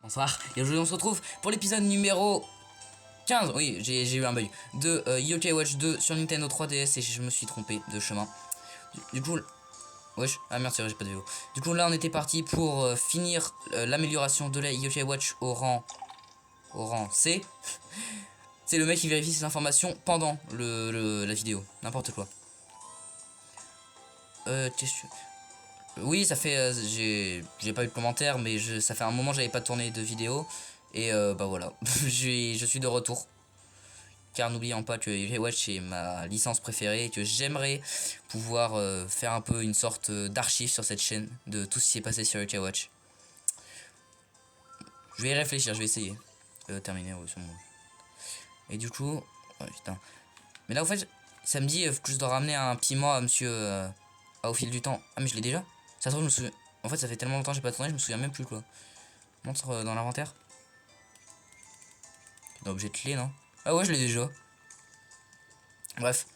Bonsoir, et aujourd'hui on se retrouve pour l'épisode numéro 15, oui j'ai eu un bug, de Yokai Watch 2 sur Nintendo 3DS et je me suis trompé de chemin. Du coup, wesh, ah merde c'est vrai j'ai pas de vélo. Du coup là on était parti pour finir l'amélioration de la Yokai Watch au rang C. C'est le mec qui vérifie ses informations pendant la vidéo, n'importe quoi. Oui, ça fait j'ai pas eu de commentaires, mais ça fait un moment que j'avais pas tourné de vidéo et bah voilà, je suis de retour. Car n'oublions pas que Yokai Watch est ma licence préférée et que j'aimerais pouvoir faire un peu une sorte d'archive sur cette chaîne de tout ce qui s'est passé sur Yokai Watch. Je vais y réfléchir, je vais essayer de terminer sur mon... Et du coup, oh, putain. Mais là en fait, ça me dit que je dois ramener un piment à monsieur au fil du temps. Ah mais je l'ai déjà. Ça se trouve je me souviens. En fait ça fait tellement longtemps que j'ai pas tourné, je me souviens même plus quoi. Montre dans l'inventaire. Dans objet de clé non. Ah ouais je l'ai déjà. Bref.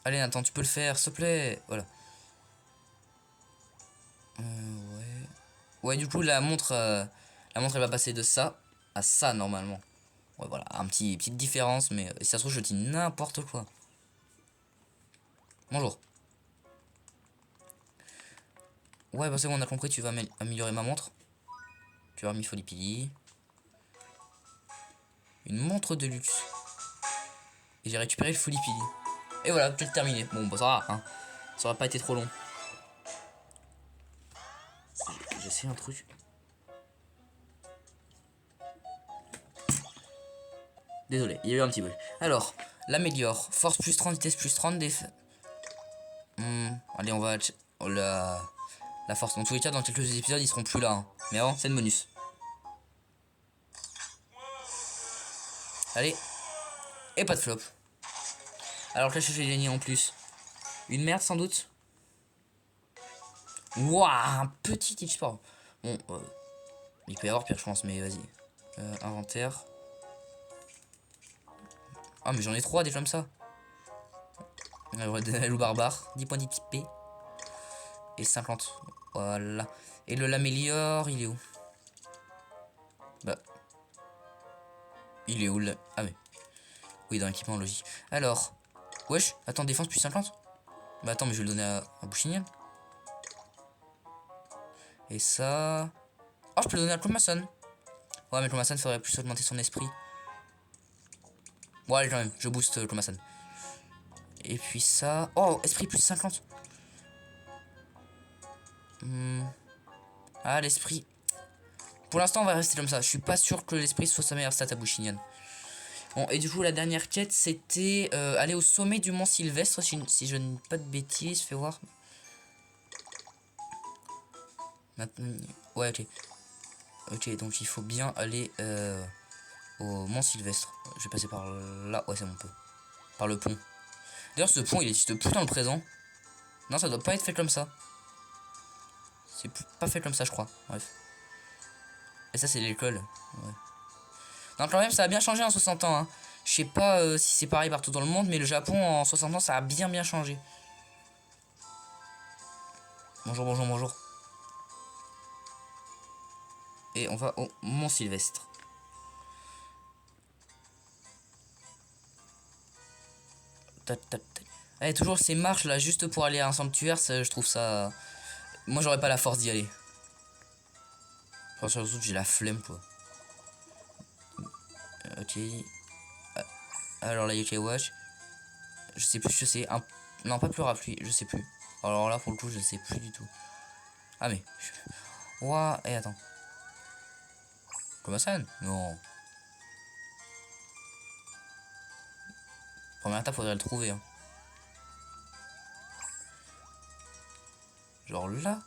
Allez Nathan tu peux le faire s'il te plaît. Voilà. Ouais. Ouais du coup la montre elle va passer de ça à ça normalement. Ouais voilà, petite différence mais si ça se trouve je dis n'importe quoi. Bonjour. Ouais bah c'est bon on a compris, tu vas améliorer ma montre. Tu as remis Folipili. Une montre de luxe. Et j'ai récupéré le Folipili. Et voilà, tout terminé. Bon bah ça va hein. Ça aurait pas été trop long. J'essaie un truc. Désolé, il y a eu un petit bug. Alors, l'améliore. Force plus 30, vitesse plus 30, allez, on va... Oh, la force. Dans tous les cas, dans quelques épisodes, ils seront plus là. Hein. Mais avant, c'est le bonus. Allez. Et pas de flop. Alors que là, je vais gagner en plus. Une merde, sans doute. Waouh, un petit teach sport. Bon, il peut y avoir pire, je pense, mais vas-y. Inventaire. Ah, mais j'en ai 3 des comme ça. Loup barbare, 10 points d'XP. Et 50. Voilà. Et le l'améliore, il est où? Bah. Il est où le... Ah mais. Oui, dans l'équipement, logique. Alors. Wesh, attends, défense plus 50. Bah attends, mais je vais le donner à Bouchiniel. Et ça... Oh, je peux le donner à Clomason. Ouais, mais Clomason ferait plus augmenter son esprit. Bon, allez, quand même, je booste Clomason. Et puis ça... Oh, esprit plus 50. Ah, l'esprit. Pour l'instant, on va rester comme ça. Je suis pas sûr que l'esprit soit sa meilleure stat à Bouchinian. Bon, et du coup, la dernière quête, c'était aller au sommet du mont Sylvestre, si je ne dis pas de bêtises. Fais voir. Maintenant... Ouais, ok. Ok, donc il faut bien aller au mont Sylvestre. Je vais passer par là. Ouais, c'est bon, peu. Par le pont. D'ailleurs, ce pont, il existe plus dans le présent. Non, ça doit pas être fait comme ça. C'est pas fait comme ça, je crois. Bref. Et ça, c'est l'école. Ouais. Non, quand même, ça a bien changé en 60 ans. Hein. Je sais pas si c'est pareil partout dans le monde, mais le Japon en 60 ans, ça a bien changé. Bonjour, bonjour, bonjour. Et on va au Mont Sylvestre. Allez, toujours ces marches là, juste pour aller à un sanctuaire, ça, je trouve ça... Moi, j'aurais pas la force d'y aller. Enfin, surtout, j'ai la flemme, quoi. Ok. Alors, la Yokai Watch. Je sais plus ce que c'est. Non, pas plus rapide, je sais plus. Alors là, pour le coup, je ne sais plus du tout. Ah, mais... Ouah, et attends. Comment ça? Non. Première étape, faudrait le trouver. Hein. Genre là.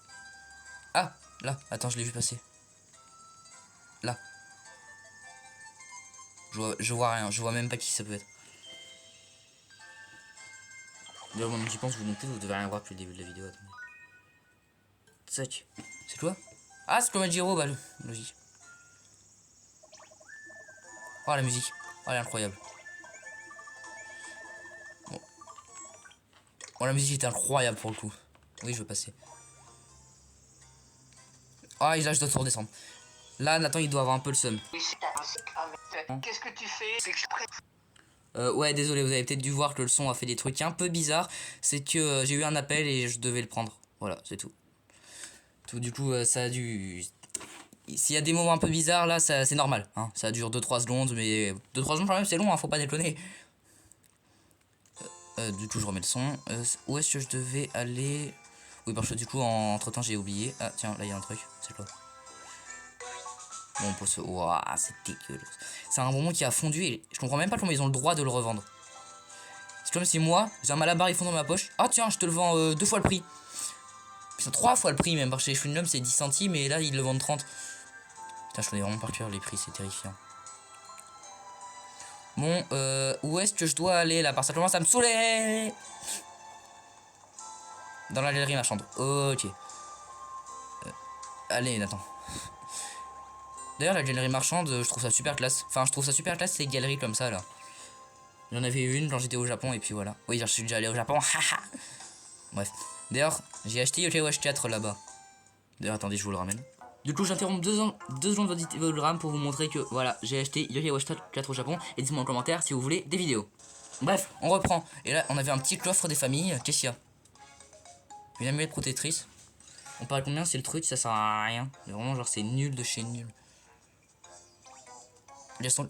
Ah, là. Attends, je l'ai vu passer. Là. Je vois rien. Je vois même pas qui ça peut être. D'ailleurs, moi, j'y pense, vous non plus, vous devez rien voir depuis le début de la vidéo. Attendez. Tac. C'est quoi? Ah, c'est Komajiro, bah, logique. Oh, la musique. Oh, elle est incroyable. Bon. Oh, la musique était incroyable pour le coup. Oui, je veux passer. Ah, et là, je dois tout redescendre. Là, Nathan, il doit avoir un peu le seum. Qu'est-ce que tu fais? C'est que je prête. Ouais, désolé, vous avez peut-être dû voir que le son a fait des trucs un peu bizarres. C'est que j'ai eu un appel et je devais le prendre. Voilà, c'est tout. Du coup, ça a dû... S'il y a des moments un peu bizarres, là, c'est normal. Hein. Ça dure 2-3 secondes, mais 2-3 secondes quand même, c'est long, hein, faut pas déconner. Du coup, je remets le son. Où est-ce que je devais aller? Oui, parce que du coup, entre-temps, j'ai oublié. Ah, tiens, là, il y a un truc. C'est quoi? Bon, on peut se... Ouah, c'est dégueulasse. C'est un bonbon qui a fondu et je comprends même pas comment ils ont le droit de le revendre. C'est comme si moi, j'ai un malabar, ils font dans ma poche. Ah, tiens, je te le vends 2 fois le prix. Putain, 3 fois le prix, même. Parce que chez Funlum, c'est 10 centimes et là, ils le vendent 30. Putain, je connais vraiment par cœur les prix, c'est terrifiant. Bon, où est-ce que je dois aller là? Parce que ça commence à me saouler. Dans la galerie marchande. Ok. Allez, Nathan. D'ailleurs, la galerie marchande, je trouve ça super classe. Enfin, je trouve ça super classe, ces galeries comme ça, là. J'en avais une quand j'étais au Japon, et puis voilà. Oui, je suis déjà allé au Japon, haha. Bref. D'ailleurs, j'ai acheté Yokai Watch 4 là-bas. D'ailleurs, attendez, je vous le ramène. Du coup, j'interromps 2 secondes de votre hologramme pour vous montrer que, voilà, j'ai acheté Yokai Watch 4 au Japon. Et dites-moi en commentaire si vous voulez des vidéos. Bref, on reprend. Et là, on avait un petit coffre des familles. Qu'est-ce qu'il y a? Une amulette protectrice. On parle combien? C'est le truc, ça sert à rien. Mais vraiment, genre, c'est nul de chez nul.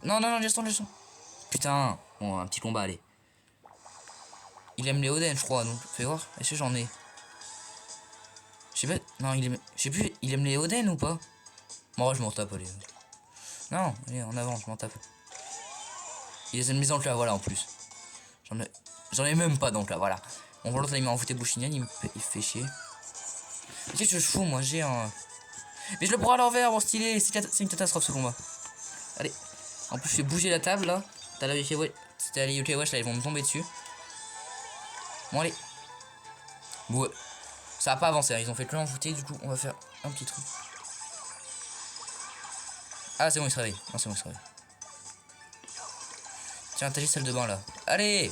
Non, non, non, laisse tomber. Putain. Bon, un petit combat, allez. Il aime les Oden, je crois, donc fais voir. Est-ce que j'en ai? Je sais pas. Non, il aime. Je sais plus, il aime les Oden ou pas? Bon, je m'en tape, allez. Non, allez, en avant, je m'en tape. Il les a mis dans le plat, voilà, en plus. J'en ai même pas, donc là, voilà. Bon, l'autre, là, il m'a envoûté Bouchinian, il fait chier. Qu'est-ce que je fous, moi? J'ai un. Mais je le prends à l'envers, mon stylé. C'est une catastrophe, ce combat. Allez. En plus, je fais bouger la table, là. T'as la Yokai Watch. C'était la Yokai Watch, là, ils vont me tomber dessus. Bon, allez. Ouais. Ça a pas avancé, hein. Ils ont fait que l'envoûter, du coup, on va faire un petit truc. Ah, c'est bon, il se réveille. Non, c'est bon, il se réveille. Tiens, t'as celle de bain, là. Allez.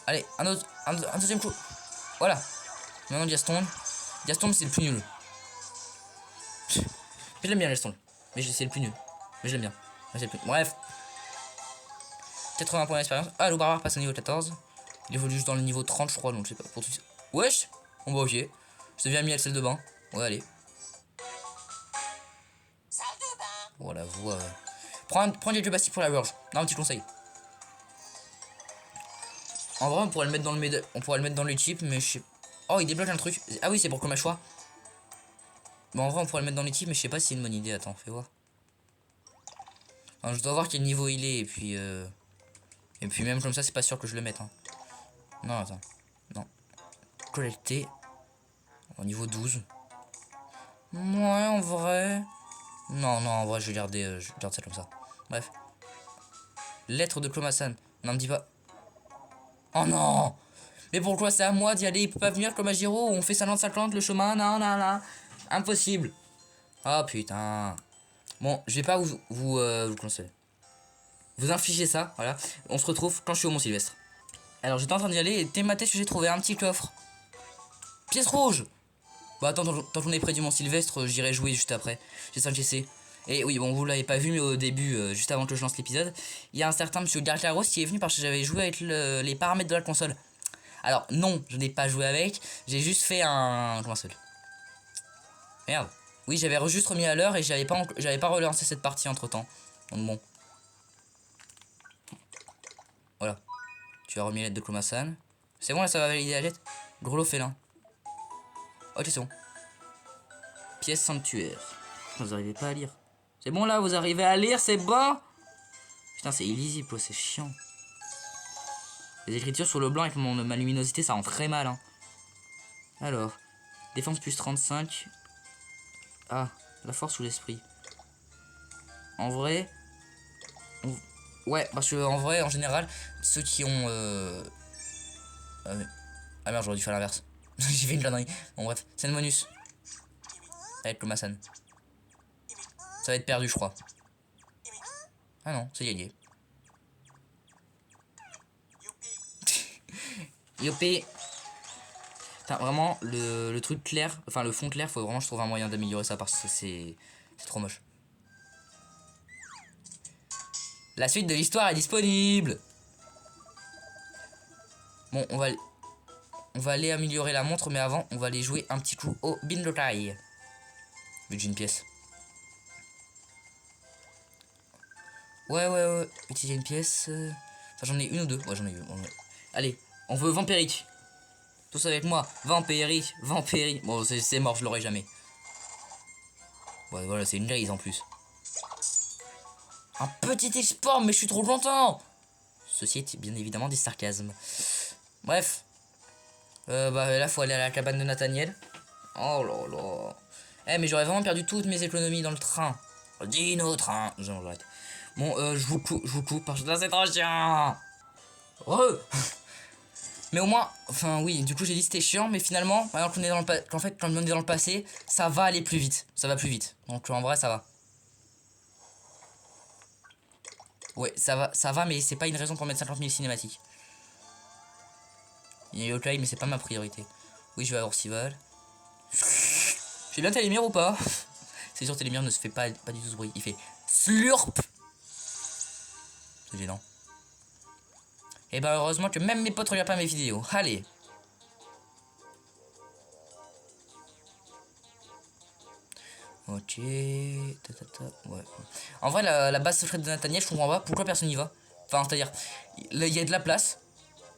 Allez, un autre. Un deuxième coup. Voilà. Maintenant, Diastombe. Diastombe, c'est le plus nul. Mais je l'aime bien, Diastombe. Mais c'est le plus nul. Mais je l'aime bien. Bref. 80 points d'expérience. Ah, le barbare passe au niveau 14. Il évolue juste dans le niveau 30, je crois, donc je sais pas. Pour tout ça. Wesh. Bon, bah, ok. Je deviens mis à celle de bain. Ouais, allez. Voilà, voix. Prends quelques pastilles pour la gorge. Non, un petit conseil. En vrai, on pourrait le mettre dans le médaille. On pourrait le mettre dans l'équipe, mais je sais. Oh, il débloque un truc. Ah oui, c'est pour le choix. Bon, en vrai, on pourrait le mettre dans l'équipe, mais je sais pas si c'est une bonne idée. Attends, fais voir. Alors, je dois voir quel niveau il est, et puis. Et puis, même comme ça, c'est pas sûr que je le mette. Hein. Non, attends. Non. Collecter. Au niveau 12. Ouais, en vrai. Non, non, en vrai, je garde ça comme ça. Bref. Lettre de Clomasan. Non, me dis pas. Oh non! Mais pourquoi c'est à moi d'y aller? Il peut pas venir comme à Giro où on fait 50-50 le chemin? Non, non, non. Impossible. Oh putain. Bon, je vais pas vous conseiller. Vous infligez ça, voilà. On se retrouve quand je suis au Mont Sylvestre. Alors j'étais en train d'y aller et thématé que j'ai trouvé un petit coffre. Pièce rouge! Bah attends, tant qu'on est près du Mont Sylvestre, j'irai jouer juste après. J'ai ça que j'essaie. Et oui, bon, vous l'avez pas vu, mais au début, juste avant que je lance l'épisode, il y a un certain monsieur Garcaros qui est venu parce que j'avais joué avec les paramètres de la console. Alors, non, je n'ai pas joué avec, j'ai juste fait un. Comment ça s'appelle? Merde. Oui, j'avais juste remis à l'heure et j'avais pas relancé cette partie entre temps. Donc bon. Voilà. Tu as remis l'aide de Kumasan. C'est bon, là, ça va valider la lettre. Grelot félin. Ok, c'est bon. Pièce sanctuaire. Vous arrivez pas à lire. C'est bon, là, vous arrivez à lire, c'est bon. Putain, c'est illisible, c'est chiant. Les écritures sur le blanc avec ma luminosité, ça rend très mal. Hein. Alors, défense plus 35. Ah, la force ou l'esprit. En vrai... Ouais, parce que en vrai, en général, ceux qui ont... Ah merde, j'aurais dû faire l'inverse. J'ai fait une connerie. Bon bref, c'est le bonus. Avec le Massan. Ça va être perdu, je crois. Ah non, c'est gagné. Youpi. Putain, vraiment, le truc clair, enfin le fond clair, faut vraiment que je trouve un moyen d'améliorer ça parce que c'est trop moche. La suite de l'histoire est disponible. Bon, on va aller améliorer la montre, mais avant, on va aller jouer un petit coup au bin de taille. Vu que j'ai une pièce. Ouais, utiliser une pièce. Enfin, j'en ai une ou deux. Ouais, j'en ai une. Ouais. Allez, on veut vampirique. Tous avec moi. Vampirique. Bon, c'est mort, je l'aurai jamais. Ouais, voilà, c'est une grise en plus. Un petit export, mais je suis trop content. Ceci est bien évidemment des sarcasmes. Bref. Bah là, faut aller à la cabane de Nathaniel. Oh là là. Eh, mais j'aurais vraiment perdu toutes mes économies dans le train. Dino train. J'arrête. Bon, je vous coupe parce que là, c'est trop chiant. Mais au moins, enfin oui, du coup j'ai dit c'était chiant, mais finalement, maintenant qu'on est dans le qu'en fait, quand on est dans le passé, ça va aller plus vite. Ça va plus vite. Donc en vrai, ça va. Ouais, ça va, mais c'est pas une raison pour mettre 50 000 cinématiques. Il y a yokai, mais c'est pas ma priorité. Oui, je vais avoir Orcival. J'ai bien Télémire ou pas? C'est sûr, Télémire ne se fait pas du tout ce bruit. Il fait slurp. C'est gênant. Et bah heureusement que même mes potes regardent pas mes vidéos. Allez. Ok. Ouais. En vrai, la base secrète de Nathaniel, je comprends pas pourquoi personne n'y va. Enfin, c'est-à-dire, il y a de la place.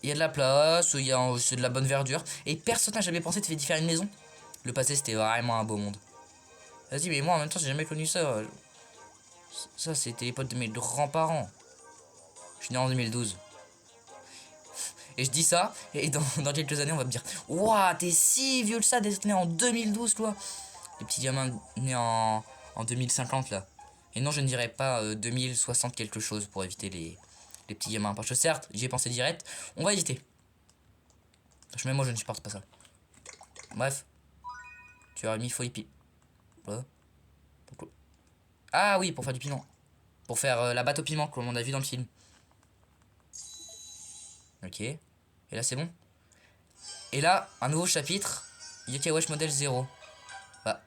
Il y a de la place, c'est de la bonne verdure. Et personne n'a jamais pensé de faire une maison. Le passé, c'était vraiment un beau monde. Vas-y, mais moi en même temps, j'ai jamais connu ça. Ça, c'était l'époque de mes grands-parents. Je suis né en 2012. Et je dis ça, et dans quelques années, on va me dire: Ouah, t'es si vieux que ça d'être né en 2012, toi. Les petits gamins nés en 2050, là. Et non, je ne dirais pas 2060 quelque chose pour éviter les petits gamins. Parce que certes, j'y ai pensé direct, on va éviter. Parce que même moi, je ne supporte pas ça. Bref. Tu as mis Folipi. Voilà. Pourquoi? Ah oui, pour faire du piment. Pour faire la batte au piment, comme on a vu dans le film. Ok. Et là, c'est bon. Et là, un nouveau chapitre. Yokai Watch modèle 0. Bah,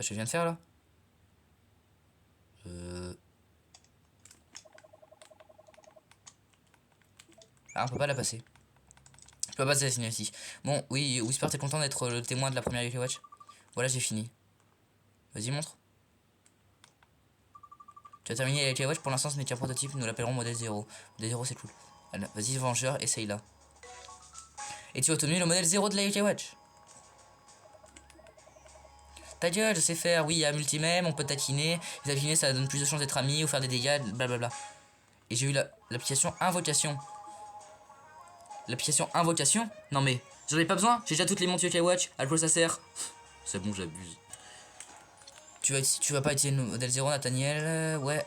je viens de faire là. Ah, on peut pas la passer. Je peux pas passer la cinématique. Bon, oui, Whisper, t'es content d'être le témoin de la première Yokai Watch? Voilà, j'ai fini. Vas-y, montre. Tu as terminé la Yokai Watch. Pour l'instant, ce n'est qu'un prototype. Nous l'appellerons modèle 0. Modèle 0, c'est cool. Vas-y, Vengeur, essaye là. Et tu as obtenu le modèle 0 de la Yokai Watch. Ta gueule, je sais faire. Oui, il y a multimème, on peut taquiner. Les taquiner, ça donne plus de chances d'être amis ou faire des dégâts, blablabla. Et j'ai eu l'application Invocation. L'application Invocation? Non mais, j'en ai pas besoin. J'ai déjà toutes les montres Yokai Watch. À quoi ça sert? C'est bon, j'abuse. Tu vas pas utiliser le modèle 0, Nathaniel? Ouais,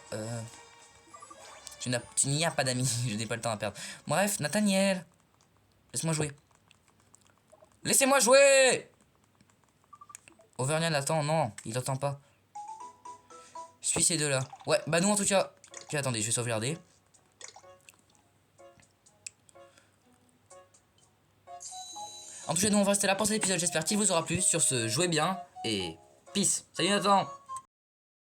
tu n'y as pas d'amis. Je n'ai pas le temps à perdre. Bref, Nathaniel. Laisse-moi jouer. Laissez-moi jouer! Auvergnat attend, non, il attend pas. Suis ces deux là. Ouais, bah nous en tout cas. Ok, attendez, je vais sauvegarder. En tout cas, nous on va rester là pour cet épisode. J'espère qu'il vous aura plu. Sur ce, jouez bien et peace. Salut Nathan!